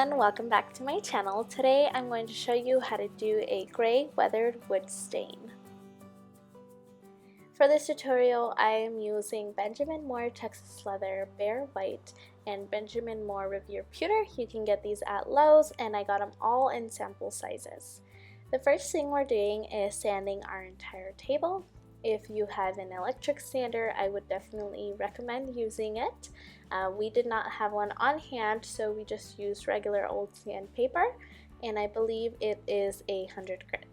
everyone, welcome back to my channel. Today I'm going to show you how to do a gray weathered wood stain. For this tutorial I am using Benjamin Moore Texas Leather Behr White and Benjamin Moore Revere Pewter. You can get these at Lowe's and I got them all in sample sizes. The first thing we're doing is sanding our entire table. If you have an electric sander, I would definitely recommend using it. We did not have one on hand, so we just used regular old sandpaper, and I believe it is 100 grit.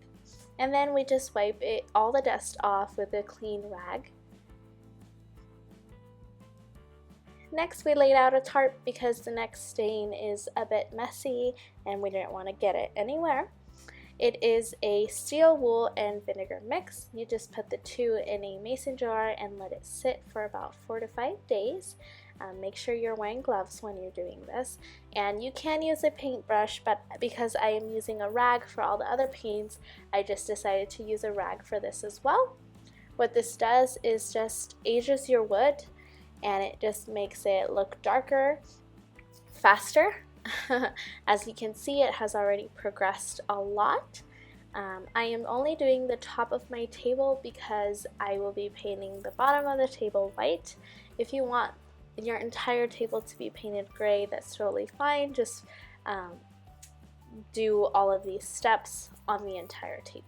And then we just wipe all the dust off with a clean rag. Next, we laid out a tarp because the next stain is a bit messy and we didn't want to get it anywhere. It is a steel wool and vinegar mix. You just put the two in a mason jar and let it sit for about 4 to 5 days. Make sure you're wearing gloves when you're doing this. And you can use a paintbrush, but because I am using a rag for all the other paints, I just decided to use a rag for this as well. What this does is just ages your wood and it just makes it look darker, faster. As you can see, it has already progressed a lot. I am only doing the top of my table because I will be painting the bottom of the table white. If you want your entire table to be painted gray, that's totally fine. Just do all of these steps on the entire table.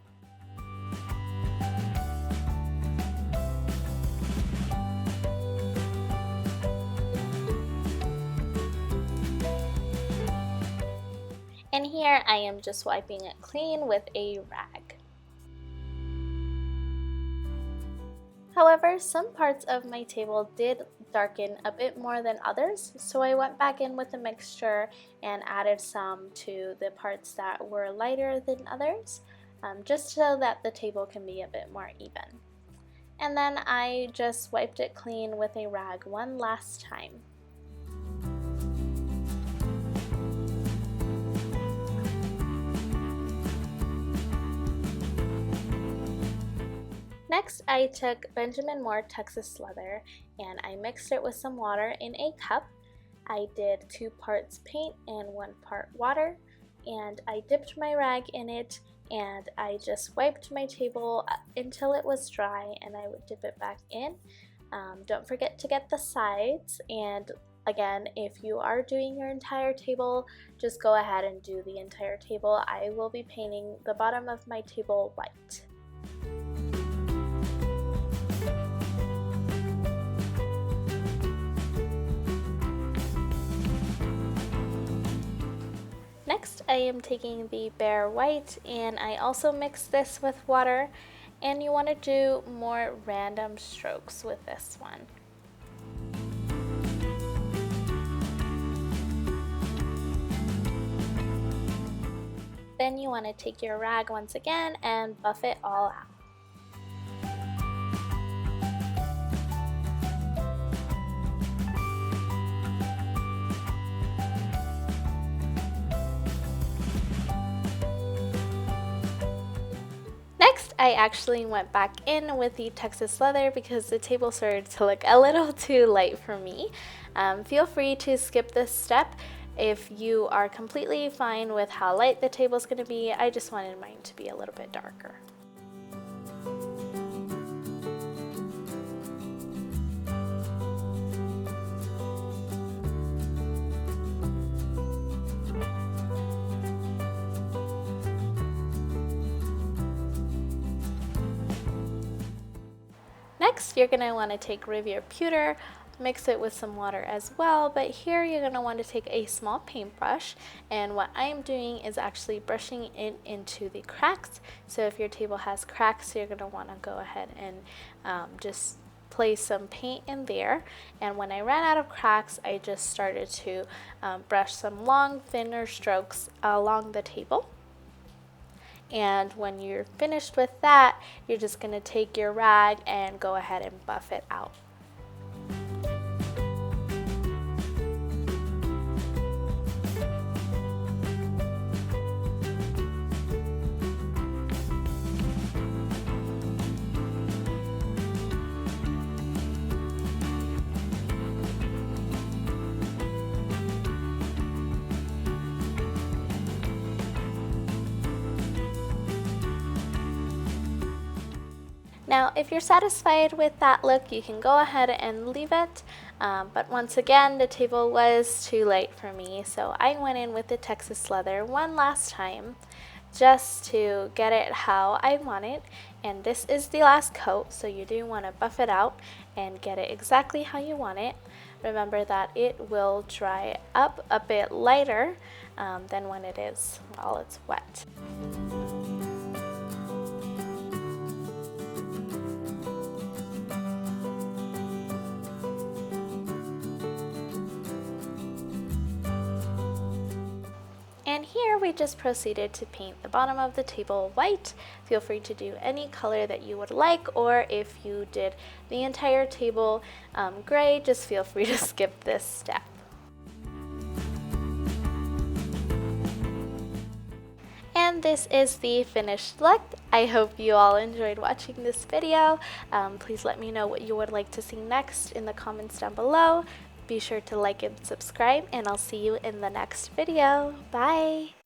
And here I am just wiping it clean with a rag. However, some parts of my table did darken a bit more than others, so I went back in with the mixture and added some to the parts that were lighter than others, just so that the table can be a bit more even. And then I just wiped it clean with a rag one last time. Next, I took Benjamin Moore Texas Leather and I mixed it with some water in a cup. I did 2 parts paint and 1 part water, and I dipped my rag in it and I just wiped my table until it was dry, and I would dip it back in. Don't forget to get the sides, and again, if you are doing your entire table, just go ahead and do the entire table. I will be painting the bottom of my table white. Next, I am taking the Behr White and I also mix this with water, and you want to do more random strokes with this one. Then you want to take your rag once again and buff it all out. Next, I actually went back in with the Texas Leather because the table started to look a little too light for me. Feel free to skip this step if you are completely fine with how light the table is going to be. I just wanted mine to be a little bit darker. Next, you're going to want to take Revere Pewter, mix it with some water as well, but here you're going to want to take a small paintbrush, and what I'm doing is actually brushing it into the cracks. So if your table has cracks, you're going to want to go ahead and just place some paint in there. And when I ran out of cracks, I just started to brush some long, thinner strokes along the table. And when you're finished with that, you're just going to take your rag and go ahead and buff it out. Now, if you're satisfied with that look, you can go ahead and leave it. But once again, the table was too light for me, so I went in with the Texas leather one last time just to get it how I want it. And this is the last coat, so you do want to buff it out and get it exactly how you want it. Remember that it will dry up a bit lighter than when it is while it's wet. And here we just proceeded to paint the bottom of the table white. Feel free to do any color that you would like, or if you did the entire table gray, just feel free to skip this step. And this is the finished look. I hope you all enjoyed watching this video. Please let me know what you would like to see next in the comments down below. Be sure to like and subscribe, and I'll see you in the next video. Bye!